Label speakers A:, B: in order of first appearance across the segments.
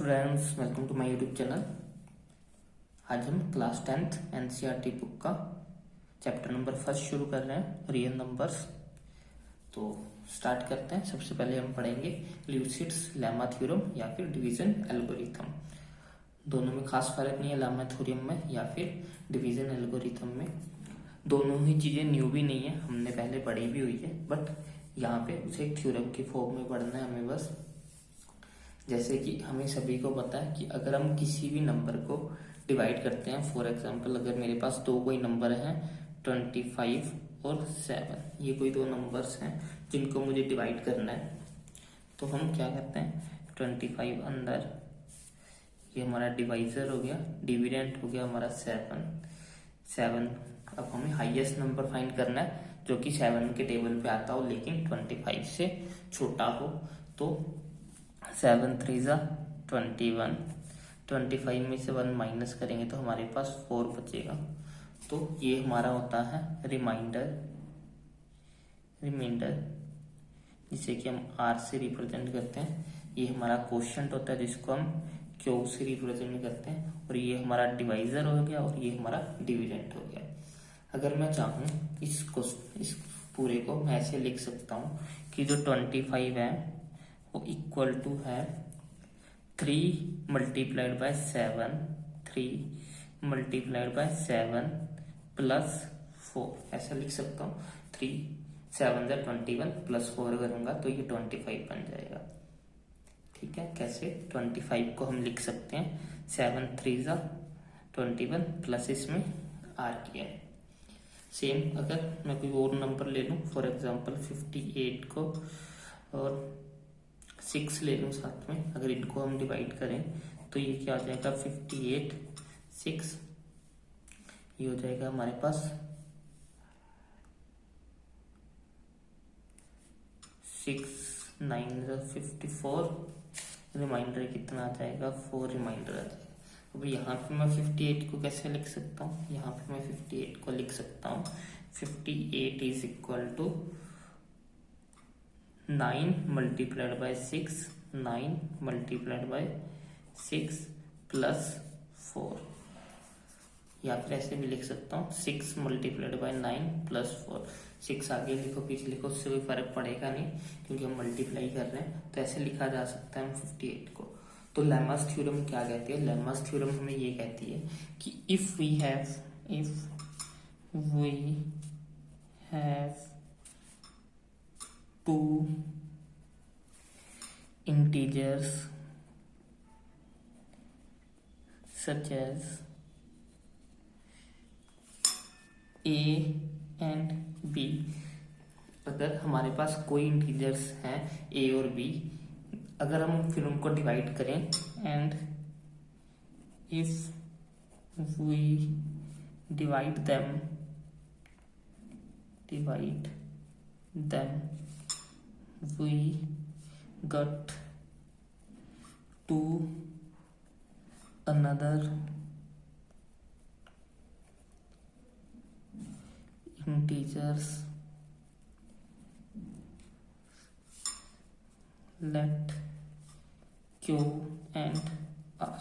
A: Friends, welcome to my YouTube channel. आज हम class 10th NCERT book का chapter number 1 शुरू कर रहे हैं, रियल नंबर्स। तो स्टार्ट करते हैं। सबसे पहले हम पढ़ेंगे ल्यूसिड्स लेमा थ्योरम या फिर डिवीजन एल्गोरिथम। दोनों में खास फर्क नहीं है, लेमा थ्योरम में या फिर डिवीजन एल्गोरिथम में। दोनों ही चीज़ें न्यू भी नहीं है, हमने पहले पढ़ी भी हुई है, बट यहाँ पे उसे थ्योरम के फॉर्म में पढ़ना है हमें बस। जैसे कि हमें सभी को पता है कि अगर हम किसी भी नंबर को डिवाइड करते हैं, फॉर एग्जांपल अगर मेरे पास दो कोई नंबर हैं 25 और 7, ये कोई दो नंबर्स हैं जिनको मुझे डिवाइड करना है, तो हम क्या करते हैं 25 अंदर, ये हमारा डिवाइजर हो गया, डिविडेंड हो गया हमारा 7। अब हमें हाईएस्ट नंबर फाइंड करना है जो कि 7 के टेबल पे आता हो लेकिन 25 से छोटा हो। तो 7 3 जा 21, 25 में से 1 माइनस करेंगे तो हमारे पास 4 बचेगा। तो ये हमारा होता है रिमाइंडर जिसे कि हम R से रिप्रेजेंट करते हैं। ये हमारा क्वोशिएंट होता है जिसको हम Q से रिप्रेजेंट करते हैं, और ये हमारा डिवाइजर हो गया और ये हमारा डिविडेंड हो गया। अगर मैं चाहूँ इस पूरे को मैं ऐसे लिख सकता हूँ कि जो 25 है वो इक्वल टू है 3 multiplied by 7, 3 multiplied by 7 plus 4, ऐसा लिख सकता हूँ। 3 7 जा 21 प्लस 4 करूंगा तो ये 25 बन जाएगा। ठीक है, कैसे 25 को हम लिख सकते हैं 7 3 जा 21 प्लस इसमें R किया है। सेम अगर मैं कोई और नंबर ले लूँ, फॉर एग्जांपल 58 को और 6 ले लूँ साथ में, अगर इनको हम डिवाइड करें तो ये क्या हो जाएगा 58 6, ये हो जाएगा हमारे पास 6 9 54, रिमाइंडर कितना आ जाएगा 4 रिमाइंडर आ जाएगा। अब यहाँ पे मैं 58 को कैसे लिख सकता हूँ, यहाँ पे मैं 58 को लिख सकता हूँ 58 is equal to 9 multiplied by 6, 9 multiplied by 6 plus 4, या फिर ऐसे भी लिख सकता हूँ 6 मल्टीप्लाइड बाय 9 प्लस 4। 6 आगे लिखो पीछे लिखो उससे कोई फर्क पड़ेगा नहीं क्योंकि हम मल्टीप्लाई कर रहे हैं, तो ऐसे लिखा जा सकता है हम 58 को। तो लेमास थ्योरम क्या कहती है? लेमास थ्योरम हमें ये कहती है कि if we have two integers such as a and b, अगर हमारे पास कोई इंटीजर्स हैं a और b, अगर हम फिर उनको डिवाइड करें, and if we divide them we got to another integers, let Q and R।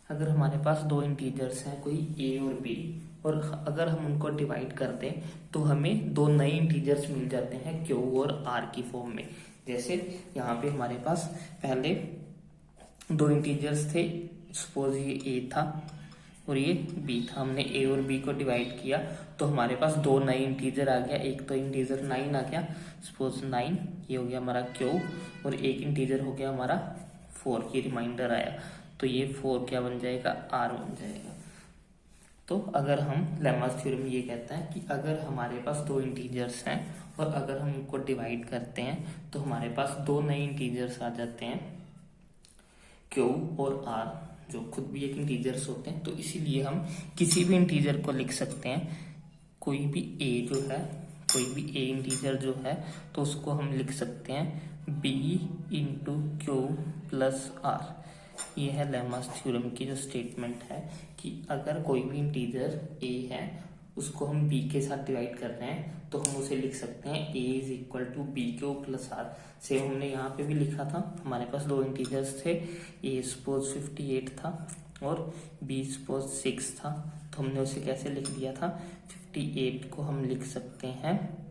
A: अगर हमारे पास दो इंटीजर्स हैं कोई a और b, और अगर हम उनको डिवाइड कर दें तो हमें दो नए इंटीजर्स मिल जाते हैं Q और R की फॉर्म में। जैसे यहाँ पे हमारे पास पहले दो इंटीजर्स थे, सपोज ये a था और ये b था, हमने a और b को डिवाइड किया तो हमारे पास दो नए इंटीजर आ गया। एक तो इंटीजर 9 आ गया, सपोज 9, ये हो गया हमारा Q, और एक इंटीजर हो गया हमारा 4 की रिमाइंडर आया, तो ये 4 क्या बन जाएगा R बन जाएगा। तो अगर हम लेमास थ्योरम ये कहता है कि अगर हमारे पास दो इंटीजर्स हैं और अगर हम उनको डिवाइड करते हैं तो हमारे पास दो नए इंटीजर्स आ जाते हैं Q और R, जो खुद भी एक इंटीजर्स होते हैं। तो इसीलिए हम किसी भी इंटीजर को लिख सकते हैं, कोई भी a इंटीजर जो है तो उसको हम लिख सकते हैं b into Q plus R। ये है लेमास थ्योरम की जो स्टेटमेंट है कि अगर कोई भी इंटीजर a है उसको हम b के साथ डिवाइड कर रहे हैं, तो हम उसे लिख सकते हैं a is equal to B Q plus r. Same हमने यहाँ पे भी लिखा था, हमारे पास दो इंटीजर्स थे, a सपोज 58 था और b सपोज 6 था, तो हमने उसे कैसे लिख दिया था, 58 को हम लिख सकते हैं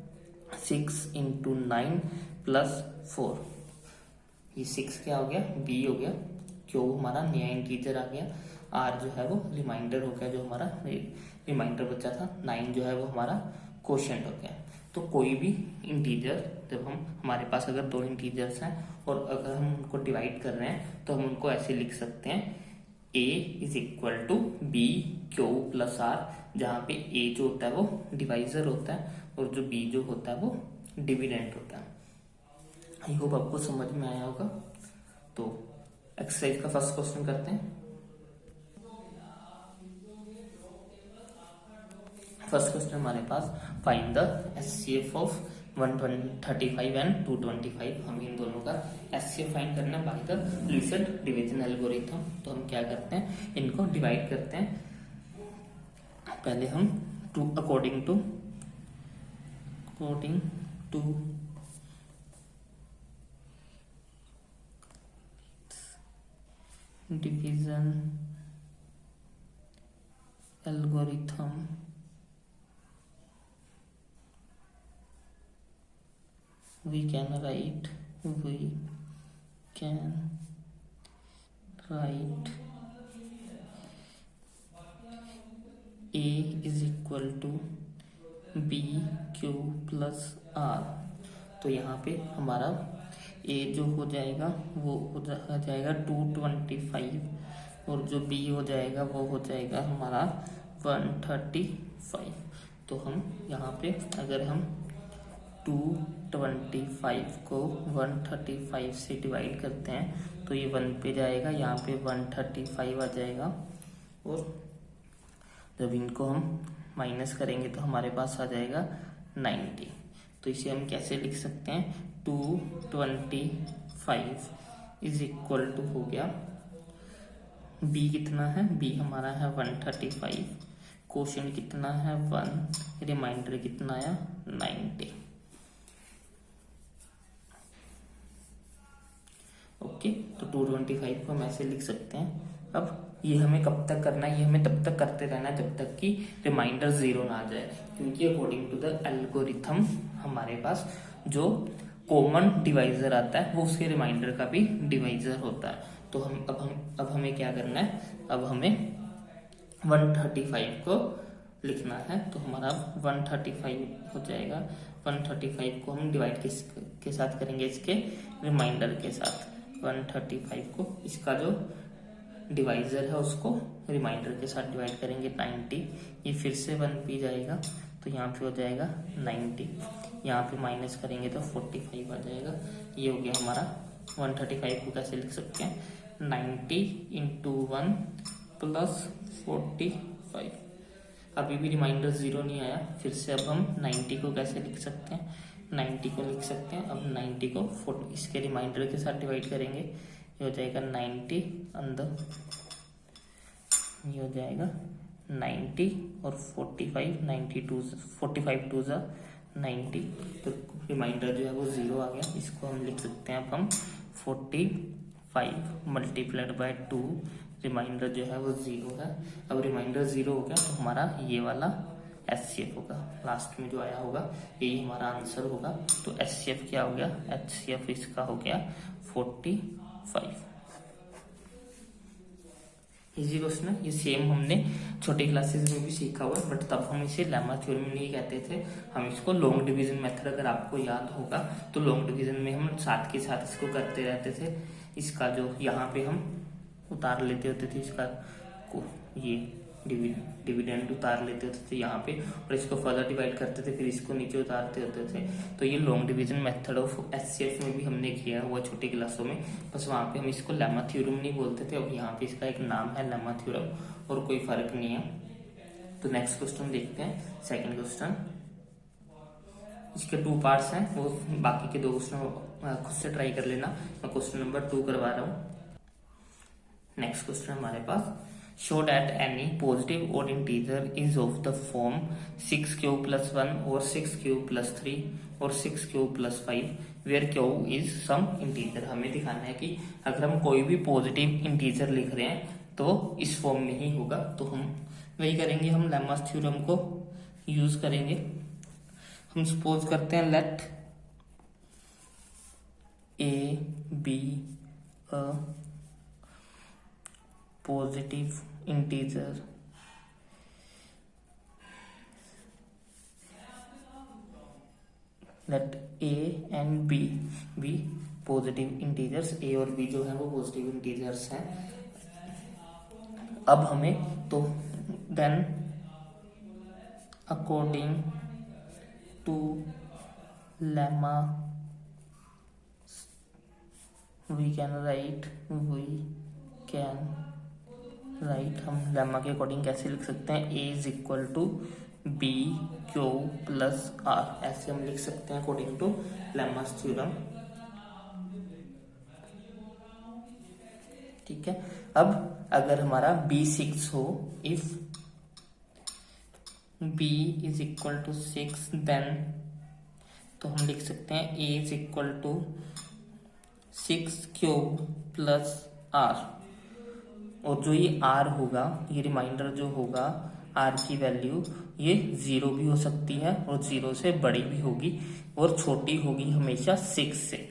A: 6 इंटू 9 प्लस 4। ये 6 क्या हो गया, b हो गया, क्यू हमारा नया इंटीजर आ गया, r जो है वो रिमाइंडर हो गया, जो हमारा रिमाइंडर बचा था, 9 जो है वो हमारा क्वोशिएंट हो गया। तो कोई भी इंटीजर जब हमारे पास अगर दो इंटीजर्स हैं और अगर हम उनको डिवाइड कर रहे हैं तो हम उनको ऐसे लिख सकते हैं a is equal to B Q plus r, जहाँ पे a जो होता है वो डिवाइजर होता है और जो b जो होता है वो डिविडेंड होता है। आई होप आपको समझ में आया होगा। तो एक्सरसाइज का फर्स्ट क्वेश्चन करते हैं। फर्स्ट क्वेश्चन हमारे पास, find the HCF of 135 and 225। हम इन दोनों का एचसीएफ फाइंड करना बाय द लिसेट डिवीजन एल्गोरिथम। तो हम क्या करते हैं, इनको डिवाइड करते हैं। पहले हम according to division algorithm we can write a is equal to b q plus r। तो यहाँ पे हमारा a जो हो जाएगा वो हो जाएगा 225 और जो b हो जाएगा वो हो जाएगा हमारा 135। तो हम यहाँ पे अगर हम 225 को 135 से डिवाइड करते हैं तो ये 1 पे जाएगा, यहाँ पे 135 आ जाएगा, और जब इनको हम माइनस करेंगे तो हमारे पास आ जाएगा 90। तो इसे हम कैसे लिख सकते हैं, 225 इज इक्वल टू हो गया, b कितना है, b हमारा है 135, क्वोशिएंट कितना है 1, रिमाइंडर कितना आया 90। ओके, तो 225 को हम ऐसे लिख सकते हैं। अब ये हमें कब तक करना है, ये हमें तब तक करते रहना है जब तक कि रिमाइंडर 0 ना आ जाए, क्योंकि अकॉर्डिंग टू द एल्गोरिथम हमारे पास जो कॉमन डिवाइजर आता है वो उसके रिमाइंडर का भी डिवाइजर होता है। तो अब हमें क्या करना है, अब हमें 135 को लिखना है। तो हमारा 135 हो जाएगा, 135 को हम डिवाइड किसके साथ करेंगे, इसके रिमाइंडर के साथ। 135 को इसका जो डिवाइजर है उसको रिमाइंडर के साथ डिवाइड करेंगे 90, ये फिर से 1 पे जाएगा तो यहाँ पे हो जाएगा 90, यहाँ पे माइनस करेंगे तो 45 आ जाएगा। ये हो गया हमारा 135 को कैसे लिख सकते हैं, 90 इंटू 1 प्लस 45। अभी भी रिमाइंडर 0 नहीं आया, फिर से अब हम 90 को कैसे लिख सकते हैं, 90 को लिख सकते हैं, अब 90 को 40 इसके रिमाइंडर के साथ डिवाइड करेंगे, ये हो जाएगा 90 अंदर, ये हो जाएगा 90 और 45, 45 टू ज़ा 90, तो रिमाइंडर जो है वो 0 आ गया। इसको हम लिख सकते हैं अब हम 45 मल्टीप्लाइड बाय 2, रिमाइंडर जो है वो 0 है। अब रिमाइंडर 0 हो गया तो हमारा ये वाला एचसीएफ होगा, लास्ट में जो आया होगा यही हमारा आंसर होगा। तो एचसीएफ क्या हो गया, एचसीएफ इसका हो गया 45। इजी क्वेश्चन है, ये सेम हमने छोटी क्लासेस में भी सीखा हुआ है, बट तब हम इसे लेमा थ्योरम नहीं कहते थे, हम इसको लॉन्ग डिवीजन मेथड, अगर आपको याद होगा तो लॉन्ग डिवीजन में हम साथ के साथ इसको करते रहते थे। इसका जो यहाँ पे हम उतार लेते होते थे, इसका को ये डिविडेंड उतार लेते होते थे यहाँ पे, और इसको फर्दर डिवाइड करते थे, फिर इसको नीचे उतारते होते थे। तो ये long division method of HCF में भी हमने किया हुआ छोटी क्लासों में, बस वहाँ पे हम इसको लेमा थ्योरम नहीं बोलते थे, अब यहाँ पे इसका एक नाम है लेमा थ्योरम, और कोई फर्क नहीं है। तो नेक्स्ट क्वेश्चन देखते हैं, सेकेंड क्वेश्चन। इसके 2 पार्ट्स हैं, वो बाकी के 2 क्वेश्चन खुद से ट्राई कर लेना, मैं क्वेश्चन नंबर 2 करवा रहा हूँ। नेक्स्ट क्वेश्चन हमारे पास, show that any positive odd integer is of the form 6q plus 1 और 6q plus 3 और 6q plus 5 where q is some integer. हमें दिखाना है कि अगर हम कोई भी पॉजिटिव इंटीजर लिख रहे हैं तो इस फॉर्म में ही होगा। तो हम वही करेंगे, हम लेमास थ्योरम को यूज करेंगे। हम सपोज करते हैं let a b a positive integer let a and b b positive integers, a और बी जो है वो पॉजिटिव इंटीजर्स हैं। अब हमें तो then according to lemma we can write हम लेमा के अकॉर्डिंग कैसे लिख सकते हैं, A is equal to B Q plus R, ऐसे हम लिख सकते हैं अकॉर्डिंग टू लेमास थ्योरम। ठीक है, अब अगर हमारा B6 हो, if B is equal to 6 then तो हम लिख सकते हैं A is equal to 6q plus r, और जो ये R होगा, ये रिमाइंडर जो होगा R की वैल्यू ये 0 भी हो सकती है और 0 से बड़ी भी होगी और छोटी होगी हमेशा 6 से।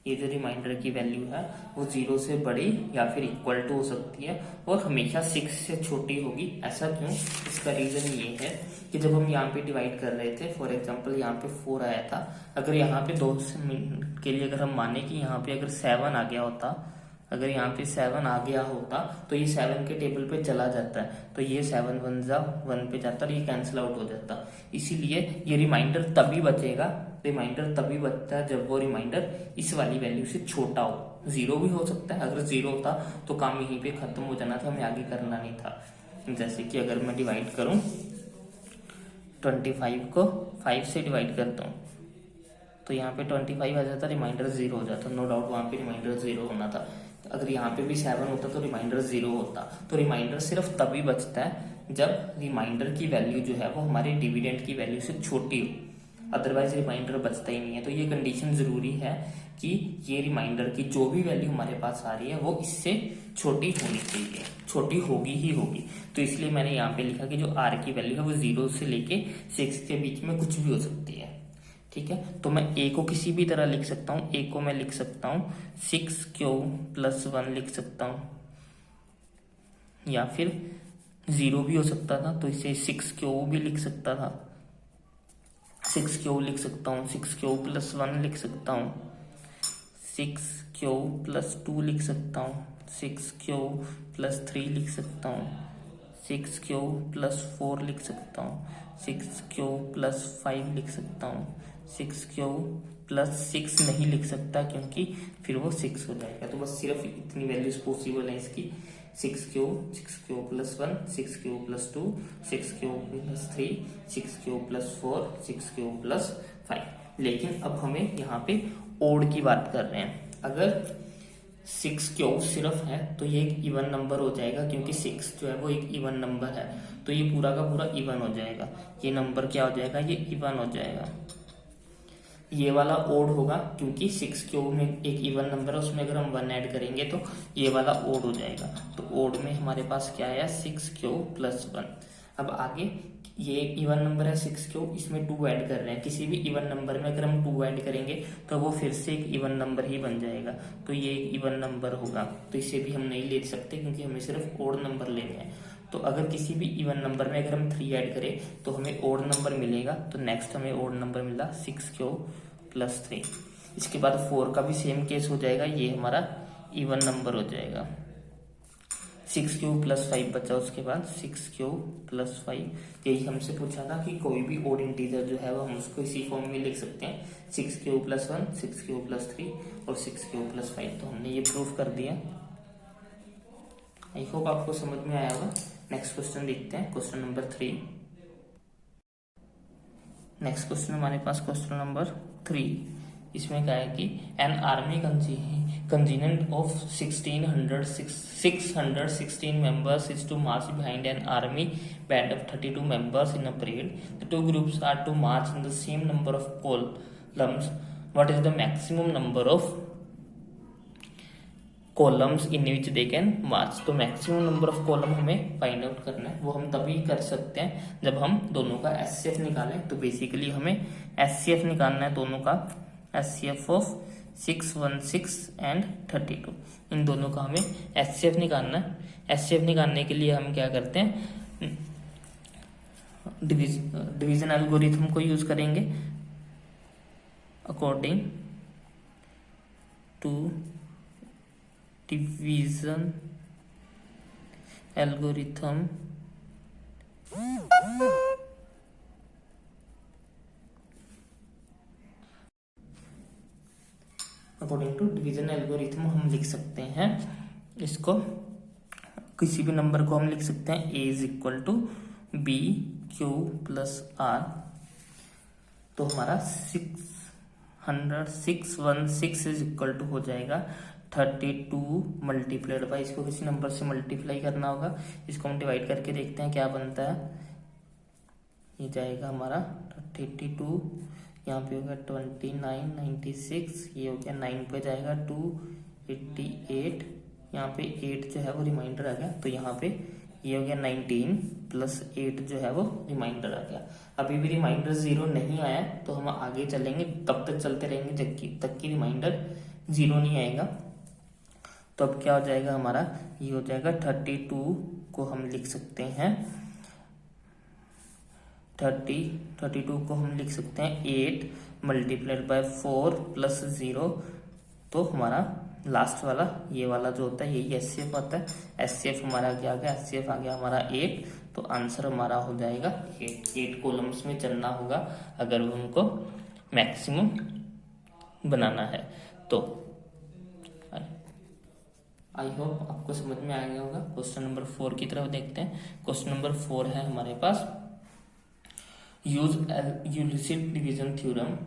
A: ये जो रिमाइंडर की वैल्यू है वो 0 से बड़ी या फिर इक्वल टू हो सकती है और हमेशा 6 से छोटी होगी। ऐसा क्यों? इसका रीजन ये है कि जब हम यहाँ पे डिवाइड कर रहे थे, फॉर एग्जांपल यहाँ पे 4 आया था, अगर यहाँ पे 2 के लिए अगर हम माने कि यहाँ पे अगर 7 आ गया होता, अगर यहाँ पे 7 आ गया होता तो ये 7 के टेबल पे चला जाता है, तो ये 7 1 जा 1 पे जाता और ये कैंसिल आउट हो जाता। इसीलिए ये रिमाइंडर तभी बचेगा, रिमाइंडर तभी बचता है जब वो रिमाइंडर इस वाली वैल्यू से छोटा हो। 0 भी हो सकता है, अगर 0 होता तो काम यहीं पे खत्म हो जाना था, हमें आगे करना नहीं था। जैसे कि अगर मैं डिवाइड करूं 25 को 5 से डिवाइड करता हूँ तो यहाँ पे 25 आ जाता, रिमाइंडर 0 हो जाता। नो डाउट वहां पे रिमाइंडर 0 होना था। अगर यहाँ पे भी 7 होता तो रिमाइंडर 0 होता। तो रिमाइंडर सिर्फ तभी बचता है जब रिमाइंडर की वैल्यू जो है वो हमारे डिविडेंड की वैल्यू से छोटी हो, अदरवाइज रिमाइंडर बचता ही नहीं है। तो ये कंडीशन जरूरी है कि ये रिमाइंडर की जो भी वैल्यू हमारे पास आ रही है वो इससे छोटी होनी चाहिए, छोटी होगी ही होगी। तो इसलिए मैंने यहाँ पे लिखा कि जो आर की वैल्यू है वो 0 से लेके 6 के बीच में कुछ भी हो सकती है। ठीक है, तो मैं ए को किसी भी तरह लिख सकता हूँ। ए को मैं लिख सकता हूँ 6q प्लस 1 लिख सकता हूँ, या फिर 0 भी हो सकता था तो इसे 6q भी लिख सकता था, 6q लिख सकता हूँ, 6q प्लस 1 लिख सकता हूँ, 6q प्लस 2 लिख सकता हूँ, 6q प्लस 3 लिख सकता हूँ, 6q प्लस 4 लिख सकता हूँ, 6q प्लस 5 लिख सकता हूँ, 6q प्लस 6 नहीं लिख सकता क्योंकि फिर वो 6 हो जाएगा। तो बस सिर्फ इतनी वैल्यूज पॉसिबल है इसकी, 6q plus 1, 6q plus 2, 6q plus 3, 6q plus 4, 6q plus 5। लेकिन अब हमें यहाँ पे ओड की बात कर रहे हैं। अगर 6q सिर्फ है तो ये एक इवन नंबर हो जाएगा, क्योंकि 6 जो है वो एक इवन नंबर है, तो ये पूरा का पूरा इवन हो जाएगा। ये नंबर क्या हो जाएगा? ये इवन हो जाएगा। ये वाला ओड होगा क्योंकि 6q में एक इवन नंबर है, उसमें अगर हम 1 ऐड करेंगे तो ये वाला ओड हो जाएगा। तो ओड में हमारे पास क्या आया? 6q plus 1। अब आगे ये एक इवन नंबर है 6q, इसमें 2 ऐड कर रहे हैं। किसी भी इवन नंबर में अगर हम 2 ऐड करेंगे तो वो फिर से एक इवन नंबर ही बन जाएगा, तो ये एक इवन नंबर होगा। तो इसे भी हम नहीं ले सकते क्योंकि हमें सिर्फ ओड नंबर लेने हैं। तो अगर किसी भी इवन नंबर में अगर हम 3 ऐड करें तो हमें ओड नंबर मिलेगा। तो नेक्स्ट हमें ओड नंबर मिला 6q प्लस 3। इसके बाद 4 का भी सेम केस हो जाएगा, ये हमारा इवन नंबर हो जाएगा। 6q प्लस 5 बचा, उसके बाद 6q प्लस 5। यही हमसे पूछा था कि कोई भी ओड इंटीजर जो है वो हम उसको इसी फॉर्म में लिख सकते हैं, 6q प्लस 1, 6q प्लस 3 और 6q प्लस 5। तो हमने ये प्रूफ कर दिया। आई होप आपको समझ में आया होगा। नेक्स्ट क्वेश्चन देखते हैं, क्वेश्चन नंबर 3। नेक्स्ट क्वेश्चन हमारे पास क्वेश्चन नंबर 3। इसमें क्या है कि an army contingent of 616 members is to march behind an army band of 32 members in a parade. The two groups are to march in the same number of columns. What is the maximum number of columns in which they can march? तो maximum number of column हमें find out करना है, वो हम तभी कर सकते हैं जब हम दोनों का एचसीएफ निकालें। तो बेसिकली हमें एचसीएफ निकालना है दोनों का, एचसीएफ ऑफ 616 एंड 32, इन दोनों का हमें एचसीएफ निकालना है। एचसीएफ निकालने के लिए हम क्या करते हैं, डिवीजन एल्गोरिथम को यूज करेंगे। अकॉर्डिंग टू डिवीजन एल्गोरिथम हम लिख सकते हैं इसको, किसी भी नंबर को हम लिख सकते हैं a is equal to B Q plus r. तो हमारा 616 इज इक्वल टू हो जाएगा 32 मल्टीप्लाइड बाई, इसको किसी नंबर से मल्टीप्लाई करना होगा, इसको हम डिवाइड करके देखते हैं क्या बनता है। ये जाएगा हमारा 32, यहाँ पे होगा 29, 96, ये हो गया 9 पे जाएगा 288, यहाँ पे 8 जो है वो रिमाइंडर आ गया, तो यहाँ पे ये हो गया 19 प्लस 8 जो है वो रिमाइंडर आ गया। अभी भी रिमाइंडर 0 नहीं आया तो हम आगे चलेंगे, तब तक चलते रहेंगे जब तक कि रिमाइंडर 0 नहीं आएगा। तो अब क्या हो जाएगा हमारा, ये हो जाएगा 32 को हम लिख सकते हैं 32 को हम लिख सकते हैं 8 मल्टीप्लाइड बाय 4 प्लस 0, तो हमारा लास्ट वाला ये वाला जो होता है यही एचसीएफ आता है। एचसीएफ हमारा क्या आ गया, एचसीएफ आ गया हमारा 8, तो आंसर हमारा हो जाएगा 8 कॉलम्स में चलना होगा अगर उनको मैक्सिमम बनाना है। तो आई होप आपको समझ में आ गया होगा। क्वेश्चन नंबर 4 की तरफ देखते हैं। क्वेश्चन नंबर 4 है हमारे पास, यूज यूलिसिड डिवीजन थ्योरम